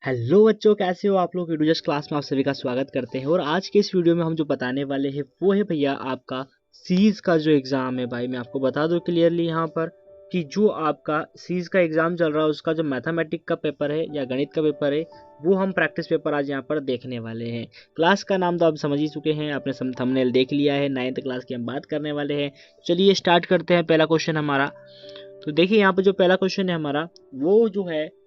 Hello बच्चों, कैसे हो आप लोग। वीडियो क्लास में आप सभी का स्वागत करते हैं। और आज के इस वीडियो में हम जो बताने वाले हैं वो है भैया आपका सीज का जो एग्ज़ाम है। भाई मैं आपको बता दूं क्लियरली यहाँ पर कि जो आपका सीज का एग्ज़ाम चल रहा है उसका जो मैथमेटिक का पेपर है या गणित का पेपर है वो हम प्रैक्टिस पेपर आज यहाँ पर देखने वाले हैं। क्लास का नाम तो आप समझ ही चुके हैं, आपने थंबनेल देख लिया है। 9th क्लास की हम बात करने वाले हैं। चलिए स्टार्ट करते हैं। पहला क्वेश्चन हमारा, तो देखिए यहाँ पर जो पहला क्वेश्चन है हमारा वो जो है,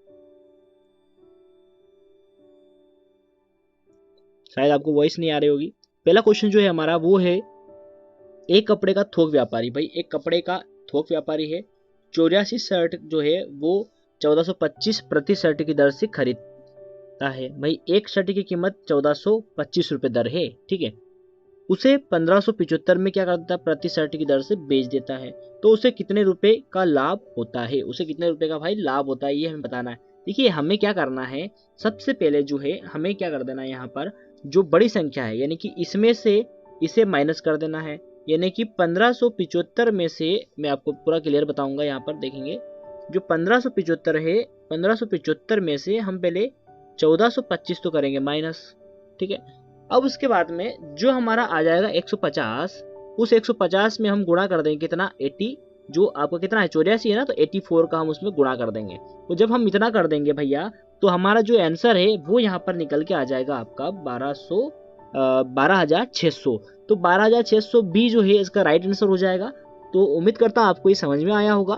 शायद आपको वॉइस नहीं आ रही होगी। पहला क्वेश्चन जो है हमारा वो है, एक कपड़े का थोक व्यापारी, भाई एक कपड़े का थोक व्यापारी है, 84 शर्ट जो है वो 1425 प्रति शर्ट की दर से खरीदता है। भाई एक शर्ट की कीमत 1425 रुपए दर है, ठीक है। उसे 1575 में क्या करता है, प्रति शर्ट की दर से बेच देता है। तो उसे कितने रुपए का लाभ होता है, उसे कितने रुपए का भाई लाभ होता है, ये हमें बताना है। देखिए हमें क्या करना है, सबसे पहले जो है हमें क्या कर देना है, यहाँ पर जो बड़ी संख्या है यानी कि इसमें से इसे माइनस कर देना है। यानी कि 1575 में से, मैं आपको पूरा क्लियर बताऊंगा, यहाँ पर देखेंगे जो 1575 है, 1575 में से हम पहले 1425 तो करेंगे माइनस, ठीक है। अब उसके बाद में जो हमारा आ जाएगा 150, उस 150 में हम गुणा कर देंगे कितना, 80। जो आपका कितना है 84 है ना, तो 84 का हम उसमें गुणा कर देंगे। तो जब हम इतना कर देंगे भैया तो हमारा जो आंसर है वो यहाँ पर निकल के आ जाएगा आपका 12,600। तो 12,600 बी जो है इसका राइट आंसर हो जाएगा। तो उम्मीद करता हूँ आपको ये समझ में आया होगा,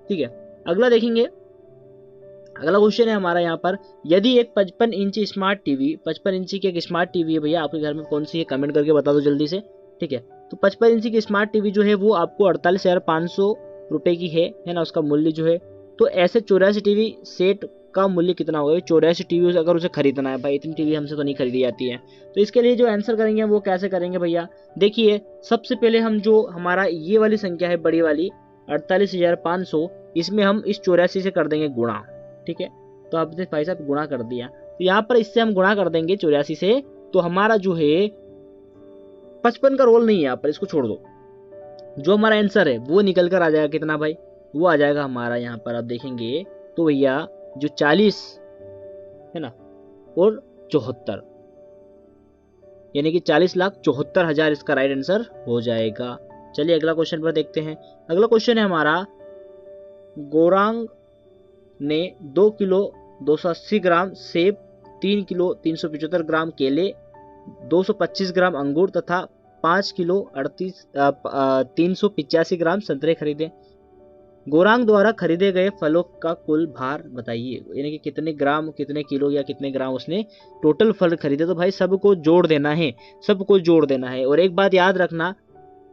ठीक है। अगला देखेंगे, अगला क्वेश्चन है हमारा यहाँ पर, यदि एक 55 इंची स्मार्ट टीवी, 55 इंची की एक स्मार्ट टीवी है भैया, आपके घर में कौन सी है कमेंट करके बता दो जल्दी से, ठीक है। तो 55 इंची की स्मार्ट टीवी जो है वो आपको 48,500 रुपए की है ना, उसका मूल्य जो है। तो ऐसे 84 टीवी सेट का मूल्य कितना होगा, 84 टीवी अगर उसे खरीदना है, भाई इतनी टीवी हमसे तो नहीं खरीदी जाती है। तो इसके लिए जो आंसर करेंगे वो कैसे करेंगे भैया, देखिए सबसे पहले हम जो हमारा ये वाली संख्या है बड़ी वाली 48,500, इसमें हम इस 84 से कर देंगे गुणा, ठीक है। तो आपने भाई साहब गुणा कर दिया, तो यहाँ पर इससे हम गुणा कर देंगे 84 से। तो हमारा जो है 55 का रोल नहीं है यहाँ पर, इसको छोड़ दो। जो हमारा आंसर है वो निकल कर आ जाएगा कितना भाई, वो आ जाएगा हमारा यहाँ पर आप देखेंगे तो भैया जो 40 है ना और 74, यानी कि 40,74,000 इसका राइट आंसर हो जाएगा। चलिए अगला क्वेश्चन पर देखते हैं। अगला क्वेश्चन है हमारा, गौरांग ने 2 किलो 280 ग्राम सेब, 3 किलो 375 ग्राम केले, 225 ग्राम अंगूर तथा 5 किलो 385 ग्राम संतरे खरीदे। गौरांग द्वारा खरीदे गए फलों का कुल भार बताइए, यानी कि कितने ग्राम, कितने किलो या कितने ग्राम उसने टोटल फल खरीदे। तो भाई सबको जोड़ देना है, सबको जोड़ देना है। और एक बात याद रखना,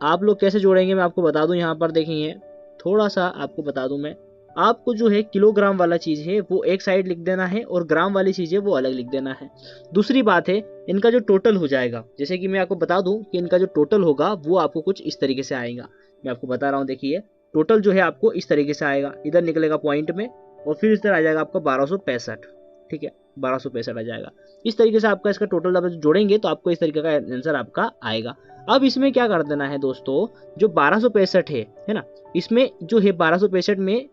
आप लोग कैसे जोड़ेंगे मैं आपको बता दूं। यहाँ पर देखेंगे थोड़ा सा आपको बता दूं मैं, आपको जो है किलोग्राम वाला चीज है वो एक साइड लिख देना है और ग्राम वाली चीज है वो अलग लिख देना है। दूसरी बात है, इनका जो टोटल हो जाएगा, जैसे कि मैं आपको बता दूं कि इनका जो टोटल होगा वो आपको कुछ इस तरीके से आएगा। मैं आपको बता रहा हूँ, देखिए टोटल जो है आपको इस तरीके से आएगा, इधर निकलेगा पॉइंट में और फिर इस तरह आ जाएगा आपका 1265, ठीक है, 1265 आ जाएगा। इस तरीके से आपका इसका टोटल आप जोड़ेंगे तो आपको इस तरीके का आंसर आपका आएगा। अब इसमें क्या कर देना है दोस्तों, जो 1265 है ना, इसमें जो है 1265 में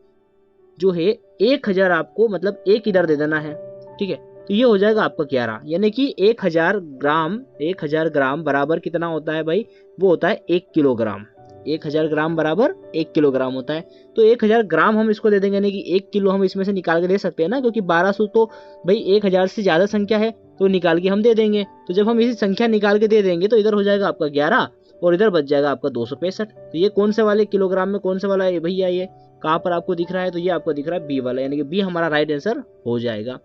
जो है 1000 आपको मतलब एक इधर दे देना है, ठीक है। तो ये हो जाएगा आपका 11, यानी कि 1000 ग्राम बराबर कितना होता है भाई, वो होता है 1 किलोग्राम। 1000 ग्राम बराबर 1 किलोग्राम होता है। तो 1000 ग्राम हम इसको दे देंगे, यानी कि 1 किलो हम इसमें से निकाल के दे सकते हैं ना, क्योंकि 1200 तो भाई 1000 से ज्यादा संख्या है तो निकाल के हम दे देंगे। तो जब हम इसी संख्या निकाल के दे देंगे तो इधर हो जाएगा आपका 11 और इधर बच जाएगा आपका 265। तो ये कौन से वाले किलोग्राम में कौन से वाला है भैया, ये कहाँ पर आपको दिख रहा है, तो ये आपको दिख रहा है बी वाला, यानी कि बी हमारा राइट आंसर हो जाएगा।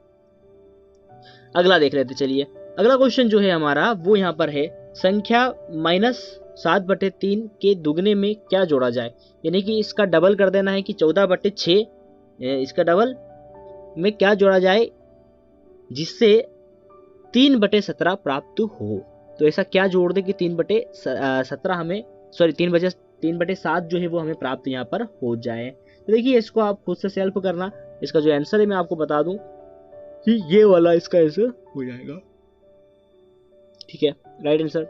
अगला देख लेते चलिए। अगला क्वेश्चन जो है हमारा वो यहाँ पर है, संख्या -7/3 के दुगने में क्या जोड़ा जाए, यानी कि इसका डबल कर देना है कि 14/6, इसका डबल में क्या जोड़ा जाए जिससे 3/17 प्राप्त हो। तो ऐसा क्या जोड़ दे कि 3/17 हमें, सॉरी 3/7 जो है वो हमें प्राप्त यहाँ पर हो जाए। तो देखिए इसको आप खुद से सेल्फ करना। इसका जो आंसर है मैं आपको बता दूं कि ये वाला इसका आंसर हो जाएगा, ठीक है, राइट आंसर।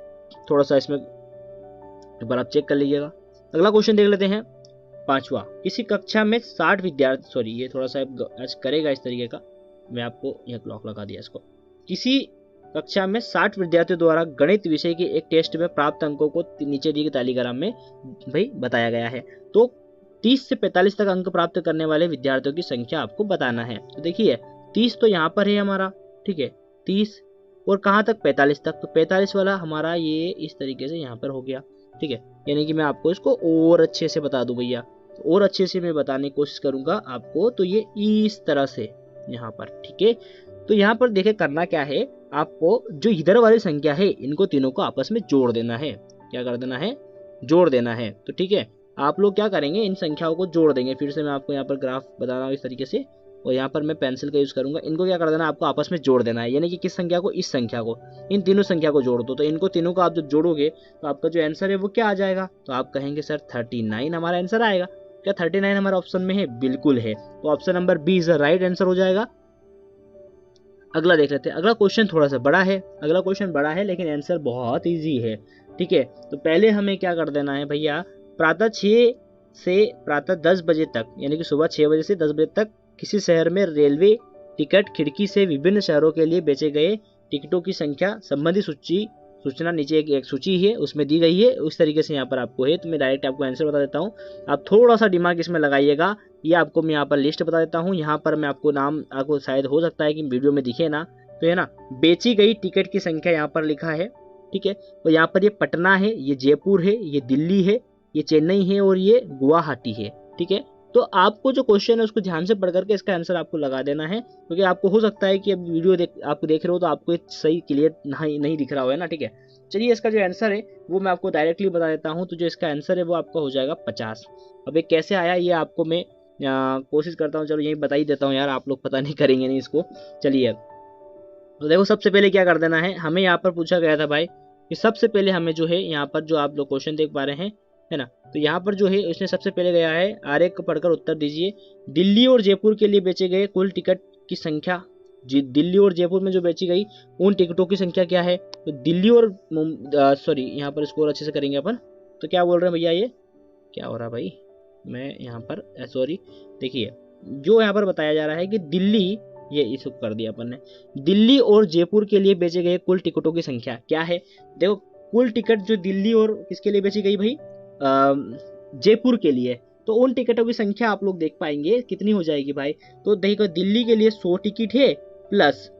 थोड़ा सा इसमें एक बार आप चेक कर लीजिएगा। अगला क्वेश्चन देख लेते हैं, 5वां, किसी कक्षा में 60 विद्यार्थी, सॉरी ये थोड़ा सा आज करेगा इस तरीके का, मैं आपको यह क्लॉक लगा दिया इसको। किसी कक्षा में 60 विद्यार्थियों द्वारा गणित विषय के एक टेस्ट में प्राप्त अंकों को नीचे दी गई तालिकाग्राम में भाई बताया गया है। तो 30 से 45 तक अंक प्राप्त करने वाले विद्यार्थियों की संख्या आपको बताना है। तो देखिए 30 तो यहाँ पर है हमारा, ठीक है 30, और कहाँ तक 45 तक, तो 45 वाला हमारा ये इस तरीके से यहाँ पर हो गया, ठीक है। यानी कि मैं आपको इसको और अच्छे से बता दूं भैया, तो और अच्छे से मैं बताने की कोशिश करूंगा आपको। तो ये इस तरह से यहाँ पर, ठीक है। तो यहाँ पर देखे करना क्या है, आपको जो इधर वाली संख्या है इनको तीनों को आपस में जोड़ देना है। क्या कर देना है, जोड़ देना है। तो ठीक है, आप लोग क्या करेंगे, इन संख्याओं को जोड़ देंगे। फिर से मैं आपको यहाँ पर ग्राफ बता रहा हूँ इस तरीके से, और यहाँ पर मैं पेंसिल का यूज करूंगा। इनको क्या कर देना है, आपको आपस में जोड़ देना है। यानी कि किस संख्या को, इस संख्या को, इन तीनों संख्या को जोड़ दो। तो इनको तीनों को आप जब जोड़ोगे तो आपका जो आंसर है वो क्या आ जाएगा, तो आप कहेंगे सर 39 हमारा आंसर आएगा। क्या 39 हमारा ऑप्शन में है, बिल्कुल है। तो option number B is the right answer हो जाएगा। अगला देख लेते हैं। अगला क्वेश्चन थोड़ा सा बड़ा है, अगला क्वेश्चन बड़ा है लेकिन आंसर बहुत इजी है, ठीक है। तो पहले हमें क्या कर देना है भैया, प्रातः 6 से प्रातः 10 बजे तक, यानी कि सुबह 6 बजे से 10 बजे तक किसी शहर में रेलवे टिकट खिड़की से विभिन्न शहरों के लिए बेचे गए टिकटों की संख्या संबंधी सूचना नीचे एक सूची है उसमें दी गई है। उस तरीके से यहाँ पर आपको है। तो मैं डायरेक्ट आपको आंसर बता देता हूँ, आप थोड़ा सा दिमाग इसमें लगाइएगा। ये आपको मैं यहाँ पर लिस्ट बता देता हूँ। यहाँ पर मैं आपको नाम, आपको शायद हो सकता है कि वीडियो में दिखे ना, तो है ना, बेची गई टिकट की संख्या यहाँ पर लिखा है, ठीक है। तो यहाँ पर ये पटना है, ये जयपुर है, ये दिल्ली है, ये चेन्नई है और ये गुवाहाटी है, ठीक है। तो आपको जो क्वेश्चन है उसको ध्यान से पढ़ करके इसका आंसर आपको लगा देना है, क्योंकि आपको हो सकता है कि अब वीडियो आप देख रहे हो तो आपको सही क्लियर नहीं दिख रहा हो, है ना, ठीक है। चलिए इसका जो आंसर है वो मैं आपको डायरेक्टली बता देता हूँ। तो जो इसका आंसर है वो आपका हो जाएगा 50। अब ये कैसे आया ये आपको मैं कोशिश करता हूँ, चलो यही बता ही देता हूँ यार, आप लोग पता नहीं करेंगे नहीं इसको। चलिए तो देखो, सबसे पहले क्या कर देना है, हमें यहाँ पर पूछा गया था भाई कि सबसे पहले हमें जो है यहाँ पर जो आप लोग क्वेश्चन देख पा रहे हैं, है ना, तो यहाँ पर जो है उसने सबसे पहले गया है, आरेख को पढ़कर उत्तर दीजिए। दिल्ली और जयपुर के लिए बेचे गए कुल टिकट की संख्या, जी दिल्ली और जयपुर में जो बेची गई उन टिकटों की संख्या क्या है। तो दिल्ली और सॉरी, यहाँ पर इसको और अच्छे से करेंगे अपन। तो क्या बोल रहे हैं भैया, ये क्या हो रहा है भाई, मैं यहाँ पर सॉरी, देखिए जो यहाँ पर बताया जा रहा है कि दिल्ली, ये इसको कर दिया अपन ने, दिल्ली और जयपुर के लिए बेचे गए कुल टिकटों की संख्या क्या है। देखो कुल टिकट जो दिल्ली और किसके लिए बेची गई भाई, जयपुर के लिए, तो उन टिकटों की संख्या आप लोग देख पाएंगे कितनी हो जाएगी भाई। तो देखो दिल्ली के लिए 100 टिकट है, प्लस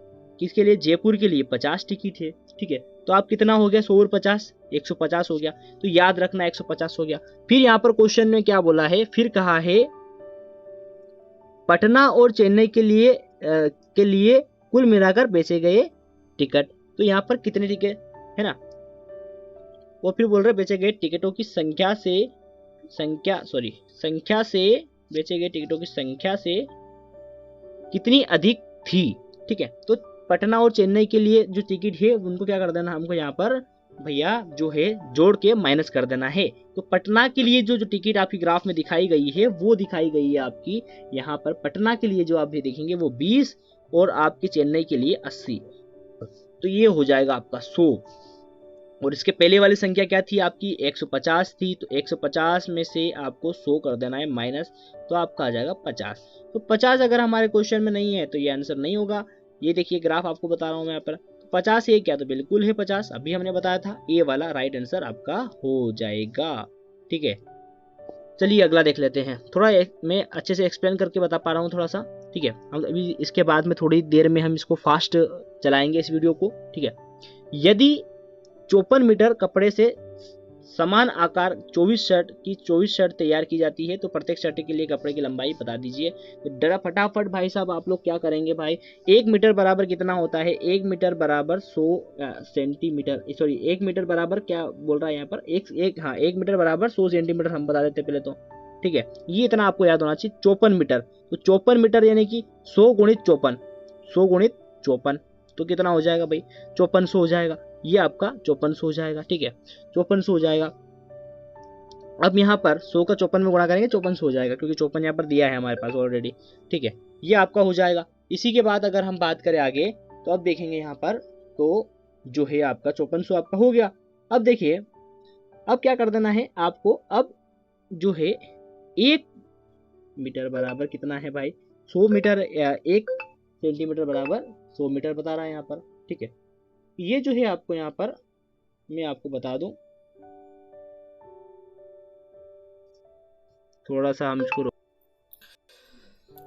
किसके लिए, जयपुर के लिए 50 टिकट है, ठीक है। तो आप कितना हो गया, 100 और 50, 150 हो गया। तो याद रखना 150 हो गया। फिर यहाँ पर क्वेश्चन में क्या बोला है, फिर कहा है पटना और चेन्नई के लिए कुल मिलाकर बेचे गए टिकट। तो यहाँ पर कितने टिकट है ना, वो फिर बोल रहे बेचे गए टिकटों की संख्या से बेचे गए टिकटों की संख्या से कितनी अधिक थी, ठीक है। तो पटना और चेन्नई के लिए जो टिकट है उनको क्या कर देना, हमको यहाँ पर भैया जो है जोड़ के माइनस कर देना है। तो पटना के लिए जो टिकट आपकी ग्राफ में दिखाई गई है वो दिखाई गई है आपकी यहाँ पर, पटना के लिए जो आप भी देखेंगे वो 20 और आपकी चेन्नई के लिए 80। तो ये हो जाएगा आपका 100। और इसके पहले वाली संख्या क्या थी आपकी, 150 थी। तो 150 में से आपको 100 कर देना है माइनस, तो आपका आ जाएगा 50। तो 50 अगर हमारे क्वेश्चन में नहीं है तो ये आंसर नहीं होगा। ये देखिए ग्राफ आपको बता रहा हूं मैं यहाँ पर, 50 ये क्या, तो बिल्कुल है 50, अभी हमने बताया था। ए वाला राइट आंसर आपका हो जाएगा, ठीक है। चलिए अगला देख लेते हैं। थोड़ा मैं अच्छे से एक्सप्लेन करके बता पा रहा हूँ थोड़ा सा, ठीक है। हम अभी इसके बाद में थोड़ी देर में हम इसको फास्ट चलाएंगे इस वीडियो को, ठीक है। यदि 54 मीटर कपड़े से समान आकार 24 शर्ट तैयार की जाती है तो प्रत्येक शर्ट के लिए कपड़े की लंबाई बता दीजिए। तो डरा फटाफट भाई साहब आप लोग क्या करेंगे भाई, 1 मीटर बराबर कितना होता है, 1 मीटर बराबर 100 सेंटीमीटर, सॉरी 1 मीटर बराबर क्या बोल रहा है यहाँ पर, 1 मीटर बराबर 100 सेंटीमीटर हम बता देते पहले तो, ठीक है। ये इतना आपको याद होना चाहिए। 54 मीटर, तो 54 मीटर यानी कि 100 गुणित 54, तो कितना हो जाएगा भाई, 5400 हो जाएगा। ये आपका 5400 हो जाएगा, ठीक है, 5400 हो जाएगा। अब यहाँ पर 100 का 54 में गुणा करेंगे 5400 हो जाएगा, क्योंकि 54 यहाँ पर दिया है हमारे पास ऑलरेडी, ठीक है। ये आपका हो जाएगा। इसी के बाद अगर हम बात करें आगे तो अब देखेंगे यहाँ पर, तो जो है आपका 5400 आपका हो गया। अब देखिए अब क्या कर देना है आपको, अब जो है 1 मीटर बराबर कितना है भाई, 100 मीटर, 1 सेंटीमीटर बराबर 100 मीटर बता रहा है यहाँ पर। ठीक है, ये जो है आपको यहाँ पर मैं आपको बता दूं, थोड़ा सा हम इसको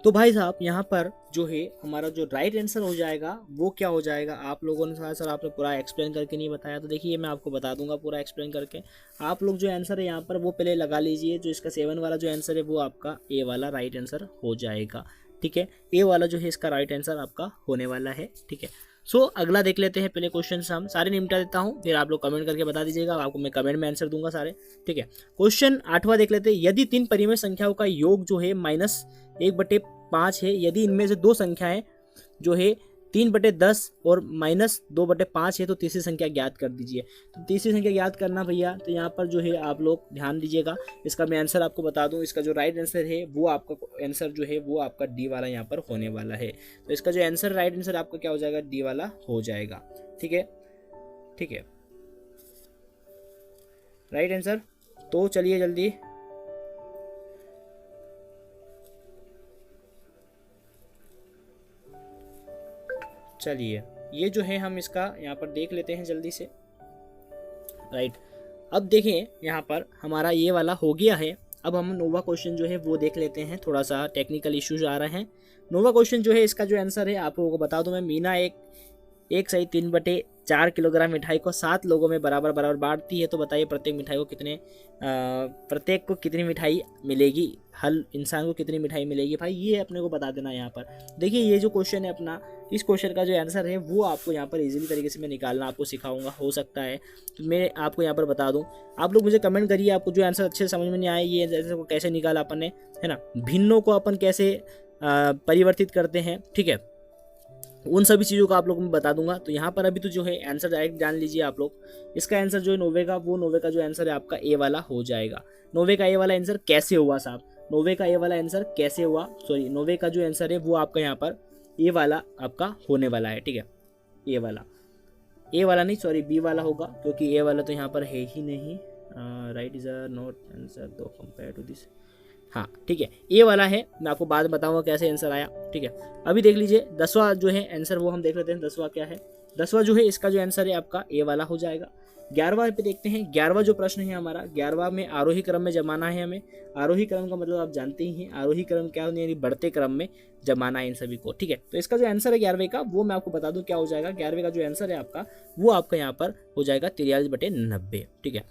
तो भाई साहब यहाँ पर जो है हमारा जो राइट आंसर हो जाएगा वो क्या हो जाएगा, आप लोगों ने सर आपने पूरा एक्सप्लेन करके नहीं बताया, तो देखिए मैं आपको बता दूंगा पूरा एक्सप्लेन करके। आप लोग जो आंसर है यहाँ पर वो पहले लगा लीजिए, जो इसका 7 वाला जो आंसर है वो आपका ए वाला राइट आंसर हो जाएगा। ठीक है, ए वाला जो है इसका राइट आंसर आपका होने वाला है। ठीक है, सो अगला देख लेते हैं पहले क्वेश्चन हम सारे निपटा देता हूँ, फिर आप लोग कमेंट करके बता दीजिएगा, आपको मैं कमेंट में आंसर दूंगा सारे। ठीक है, क्वेश्चन 8वां देख लेते हैं। यदि 3 परिमेय संख्याओं का योग जो है -1/5 है, यदि इनमें से 2 संख्याएं जो है 3/10 और -2/5 है, तो तीसरी संख्या ज्ञात कर दीजिए। तो तीसरी संख्या ज्ञात करना भैया, तो यहाँ पर जो है आप लोग ध्यान दीजिएगा, इसका मैं आंसर आपको बता दूं, इसका जो राइट आंसर है वो आपका आंसर जो है वो आपका डी वाला यहाँ पर होने वाला है। तो इसका जो आंसर राइट आंसर आपका क्या हो जाएगा, डी वाला हो जाएगा। ठीक है, ठीक है, राइट आंसर। तो चलिए जल्दी चलिए ये जो है हम इसका यहाँ पर देख लेते हैं जल्दी से। राइट, अब देखें यहाँ पर हमारा ये वाला हो गया है। अब हम नोवा क्वेश्चन जो है वो देख लेते हैं, थोड़ा सा टेक्निकल इश्यूज आ रहे हैं। नोवा क्वेश्चन जो है इसका जो आंसर है आप लोगों को बता दूं मैं, मीना एक सही 3/4 किलोग्राम मिठाई को 7 लोगों में बराबर बराबर बांटती है, तो बताइए प्रत्येक को कितनी मिठाई मिलेगी, हर इंसान को कितनी मिठाई मिलेगी। भाई ये अपने को बता देना यहाँ पर। देखिए ये जो क्वेश्चन है अपना, इस क्वेश्चन का जो आंसर है वो आपको यहाँ पर इजीली तरीके से मैं निकालना आपको सिखाऊंगा, हो सकता है तो मैं आपको यहाँ पर बता दूँ। आप लोग मुझे कमेंट करिए, आपको जो आंसर अच्छे से समझ में नहीं आए, ये आंसर को कैसे निकाला अपन ने, है ना, भिन्नों को अपन कैसे परिवर्तित करते हैं। ठीक है, उन सभी चीज़ों का आप लोगों को मैं बता दूंगा। तो यहाँ पर अभी तो जो है आंसर डायरेक्ट जान लीजिए आप लोग। इसका आंसर जो है नोवे का, वो नोवे का जो आंसर है आपका ए वाला हो जाएगा। नोवे का ए वाला आंसर कैसे हुआ साहब, नोवे का ए वाला आंसर कैसे हुआ, सॉरी नोवे का जो आंसर है वो आपका यहाँ पर ए वाला आपका होने वाला है। ठीक है, ए वाला नहीं, सॉरी बी वाला होगा, क्योंकि ए वाला तो यहाँ पर है ही नहीं। Right is a not answer दो कंपेयर टू दिस। हाँ ठीक है, ए वाला है, मैं आपको बाद में बताऊंगा कैसे आंसर आया। ठीक है, अभी देख लीजिए 10वां जो है आंसर वो हम देख लेते हैं। 10वां क्या है, 10वां जो है इसका जो आंसर है आपका ए वाला हो जाएगा। 11वां पे देखते हैं। 11वां जो प्रश्न है हमारा, 11वां में आरोही क्रम में जमाना है हमें। आरोही क्रम का मतलब आप जानते ही हैं, आरोही क्रम क्या होता है, यानी बढ़ते क्रम में जमाना है इन सभी को। ठीक है, तो इसका जो आंसर है 11वें का वो मैं आपको बता दूं क्या हो जाएगा। 11वें का जो आंसर है आपका वो आपका यहाँ पर हो जाएगा 43/90। ठीक है,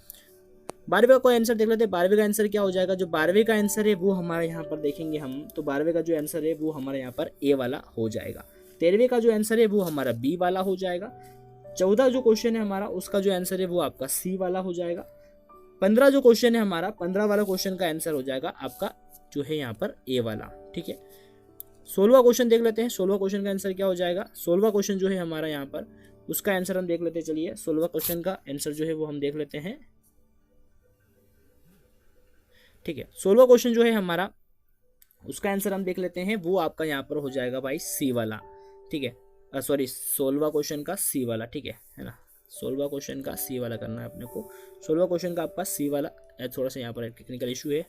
12वें का आंसर देख लेते हैं। 12वें का आंसर क्या हो जाएगा, जो 12वें का आंसर है वो हमारे यहाँ पर देखेंगे हम, तो 12वें का जो आंसर है वो हमारे यहाँ पर ए वाला हो जाएगा। 13वें का जो आंसर है वो हमारा बी वाला हो जाएगा। 14 जो क्वेश्चन है हमारा उसका जो आंसर है वो आपका सी वाला हो जाएगा। 15 जो क्वेश्चन है हमारा, 15 वाला क्वेश्चन का आंसर हो जाएगा आपका जो है यहाँ पर ए वाला। ठीक है, 16वां क्वेश्चन देख लेते हैं। 16वां क्वेश्चन का आंसर क्या हो जाएगा, 16वां क्वेश्चन जो है हमारा यहाँ पर उसका आंसर हम देख लेते हैं। चलिए 16वां क्वेश्चन का आंसर जो है वो हम देख लेते हैं। ठीक है, 16वां क्वेश्चन जो है हमारा उसका आंसर हम देख लेते हैं, वो आपका यहाँ पर हो जाएगा भाई सी वाला। ठीक है, सॉरी 16वां क्वेश्चन का सी वाला। ठीक है ना, 16वां क्वेश्चन का सी वाला करना है अपने को। 16वां क्वेश्चन का आपका सी वाला, थोड़ा सा यहाँ पर टेक्निकल इशू है।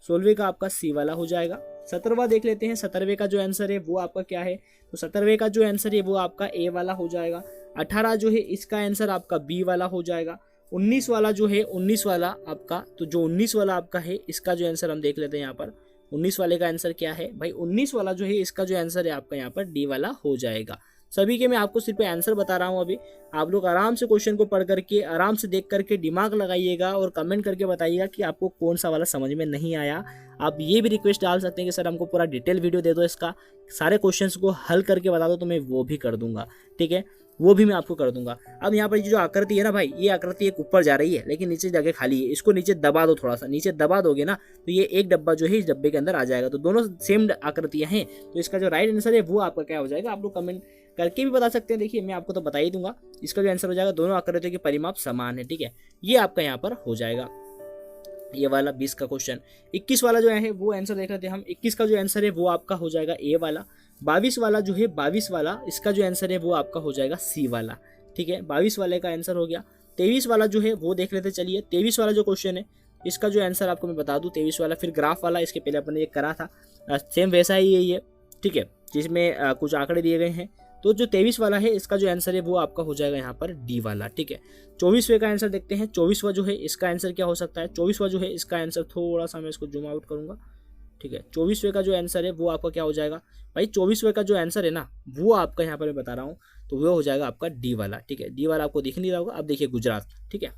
16वें का आपका सी वाला हो जाएगा। 17वां देख लेते हैं। 17वें का जो आंसर है वो आपका क्या है, तो 17वें का जो आंसर है वो आपका ए वाला हो जाएगा। 18 जो है इसका आंसर आपका बी वाला हो जाएगा। 19 वाला जो है, 19 वाला आपका, तो जो 19 वाला आपका है इसका जो आंसर हम देख लेते हैं यहाँ पर। 19 वाले का आंसर क्या है भाई, 19 वाला जो है इसका जो आंसर है आपका यहाँ पर डी वाला हो जाएगा। सभी के मैं आपको सिर्फ आंसर बता रहा हूँ अभी। आप लोग आराम से क्वेश्चन को पढ़ करके, आराम से देख करके दिमाग लगाइएगा और कमेंट करके बताइएगा कि आपको कौन सा वाला समझ में नहीं आया। आप ये भी रिक्वेस्ट डाल सकते हैं कि सर हमको पूरा डिटेल वीडियो दे दो, इसका सारे क्वेश्चंस को हल करके बता दो, तो मैं वो भी कर दूंगा। ठीक है, वो भी मैं आपको कर दूंगा। अब यहाँ पर जो आकृति है ना भाई, ये आकृति एक ऊपर जा रही है लेकिन नीचे जगह खाली है, इसको नीचे दबा दो, थोड़ा सा नीचे दबा दोगे ना तो ये एक डब्बा जो है इस डब्बे के अंदर आ जाएगा। तो दोनों सेम आकृतियां हैं, तो इसका जो राइट आंसर है वो आपका क्या हो जाएगा, आप लोग कमेंट करके भी बता सकते हैं। देखिए मैं आपको तो बता ही दूंगा, इसका जो आंसर हो जाएगा, दोनों आकृतियों के परिमाप समान है। ठीक है, ये आपका यहाँ पर हो जाएगा ये वाला 20 का क्वेश्चन। 21 वाला जो है वो आंसर देख लेते हैं हम। 21 का जो आंसर है वो आपका हो जाएगा ए वाला। 22 वाला जो है, 22 वाला इसका जो आंसर है वो आपका हो जाएगा सी वाला। ठीक है, 22 वाले का आंसर हो गया। 23 वाला जो है वो देख लेते चलिए। 23 वाला जो क्वेश्चन है इसका जो आंसर आपको मैं बता दूं, 23 वाला फिर ग्राफ वाला, इसके पहले अपन ने ये करा था, सेम वैसा ही है ये। ठीक है, जिसमें कुछ आंकड़े दिए गए हैं। तो जो 23 वाला है इसका जो आंसर है वो आपका हो जाएगा यहाँ पर डी वाला, ठीक है। 24वें का आंसर देखते हैं, 24वां जो है इसका आंसर क्या हो सकता है। 24वां जो है इसका आंसर, थोड़ा सा मैं इसको जूम आउट करूंगा, ठीक है। 24वें का जो आंसर है वो आपका क्या हो जाएगा भाई, 24वें का जो आंसर है ना वो आपका यहाँ पर मैं बता रहा हूँ, तो वो हो जाएगा आपका डी वाला, ठीक है। डी वाला आपको दिख नहीं रहा होगा, अब देखिए गुजरात, ठीक है।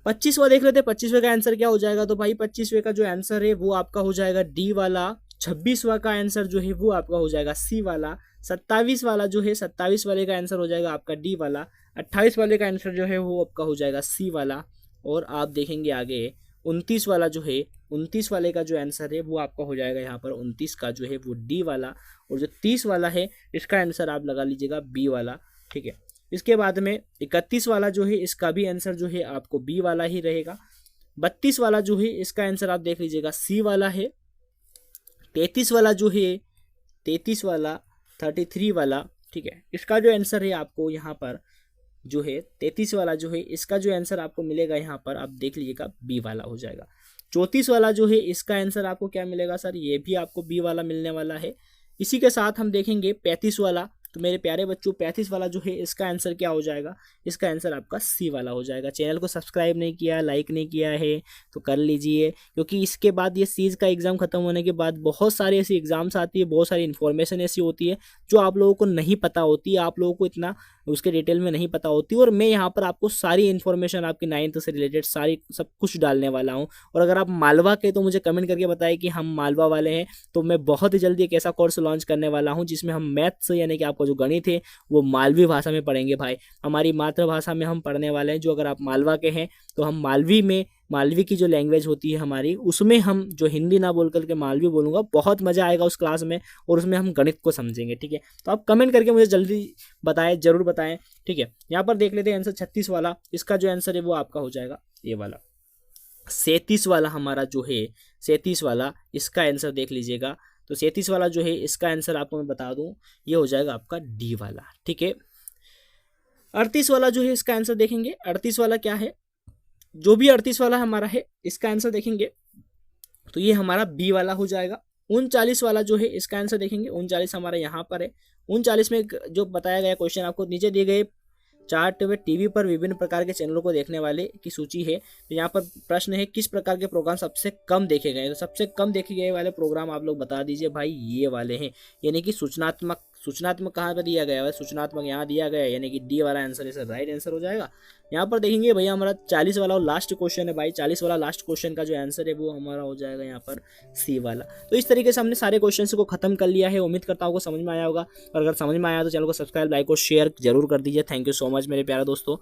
25वां देख लेते हैं, 25वें का आंसर क्या हो जाएगा। तो भाई 25वें का जो आंसर है वो आपका हो जाएगा डी वाला। 26वां का आंसर जो है वो आपका हो जाएगा सी वाला। 27 वाला जो है, 27 वाले का आंसर हो जाएगा आपका डी वाला। 28 वाले का आंसर जो है वो आपका हो जाएगा सी वाला। और आप देखेंगे आगे 29 वाला जो है, 29 वाले का जो आंसर है वो आपका हो जाएगा यहाँ पर 29 का जो है वो डी वाला। और जो 30 वाला है इसका आंसर आप लगा लीजिएगा बी वाला, ठीक है। इसके बाद में 31 वाला जो है इसका भी आंसर जो है आपको बी वाला ही रहेगा। 32 वाला जो है इसका आंसर आप देख लीजिएगा सी वाला है। 33 वाला जो है, 33 वाला, 33 वाला, ठीक है, इसका जो आंसर है आपको यहाँ पर जो है 33 वाला जो है इसका जो आंसर आपको मिलेगा यहाँ पर आप देख लीजिएगा बी वाला हो जाएगा। 34 वाला जो है इसका आंसर आपको क्या मिलेगा सर, ये भी आपको बी वाला मिलने वाला है। इसी के साथ हम देखेंगे 35 वाला। तो मेरे प्यारे बच्चों 35 वाला जो है इसका आंसर क्या हो जाएगा, इसका आंसर आपका सी वाला हो जाएगा। चैनल को सब्सक्राइब नहीं किया, लाइक नहीं किया है तो कर लीजिए, क्योंकि इसके बाद ये सीज का एग्ज़ाम खत्म होने के बाद बहुत सारी ऐसी एग्ज़ाम्स आती है, बहुत सारी इन्फॉर्मेशन ऐसी होती है जो आप लोगों को नहीं पता होती, आप लोगों को इतना उसके डिटेल में नहीं पता होती। और मैं यहाँ पर आपको सारी इन्फॉर्मेशन आपकी 9th से रिलेटेड सारी सब कुछ डालने वाला हूँ। और अगर आप मालवा के तो मुझे कमेंट करके बताएं कि हम मालवा वाले हैं, तो मैं बहुत ही जल्दी एक ऐसा कोर्स लॉन्च करने वाला हूँ जिसमें हम मैथ्स यानी कि आपका जो गणित है वो मालवी भाषा में पढ़ेंगे भाई। हमारी मातृभाषा में हम पढ़ने वाले हैं। जो अगर आप मालवा के हैं तो हम मालवी में, मालवी की जो लैंग्वेज होती है हमारी, उसमें हम जो हिंदी ना बोल करके मालवी बोलूँगा, बहुत मज़ा आएगा उस क्लास में और उसमें हम गणित को समझेंगे, ठीक है। तो आप कमेंट करके मुझे जल्दी बताएं, जरूर बताएं, ठीक है। यहाँ पर देख लेते हैं आंसर 36 वाला, इसका जो आंसर है वो आपका हो जाएगा ये वाला। 37 वाला हमारा जो है, 37 वाला इसका आंसर देख लीजिएगा। तो 37 वाला जो है इसका आंसर आपको मैं बता दूं, ये हो जाएगा आपका डी वाला, ठीक है। 38 वाला जो है इसका आंसर देखेंगे, 38 वाला क्या है, जो भी 38 वाला हमारा है इसका आंसर देखेंगे तो ये हमारा बी वाला हो जाएगा। 39 वाला जो है इसका आंसर देखेंगे, 39 हमारा यहाँ पर है। 39 में जो बताया गया क्वेश्चन आपको नीचे दिए गए चार्ट में टीवी पर विभिन्न प्रकार के चैनलों को देखने वाले की सूची है। तो यहाँ पर प्रश्न है किस प्रकार के प्रोग्राम सबसे कम देखे गए। तो सबसे कम देखे गए वाले प्रोग्राम आप लोग बता दीजिए भाई, ये वाले हैं, यानी कि सूचनात्मक। सूचनात्मक कहाँ पर दिया गया है, सूचनात्मक यहाँ दिया गया है, यानी कि डी वाला आंसर इसका राइट आंसर हो जाएगा। यहाँ पर देखेंगे भैया हमारा 40 वाला और लास्ट क्वेश्चन है भाई, 40 वाला लास्ट क्वेश्चन का जो आंसर है वो हमारा हो जाएगा यहाँ पर सी वाला। तो इस तरीके से हमने सारे क्वेश्चन को खत्म कर लिया है। उम्मीद करता हूँ को समझ में आया होगा, और अगर समझ में आया तो चैनल को सब्सक्राइब, लाइक और शेयर जरूर कर दीजिए। थैंक यू सो मच मेरे प्यारे दोस्तों।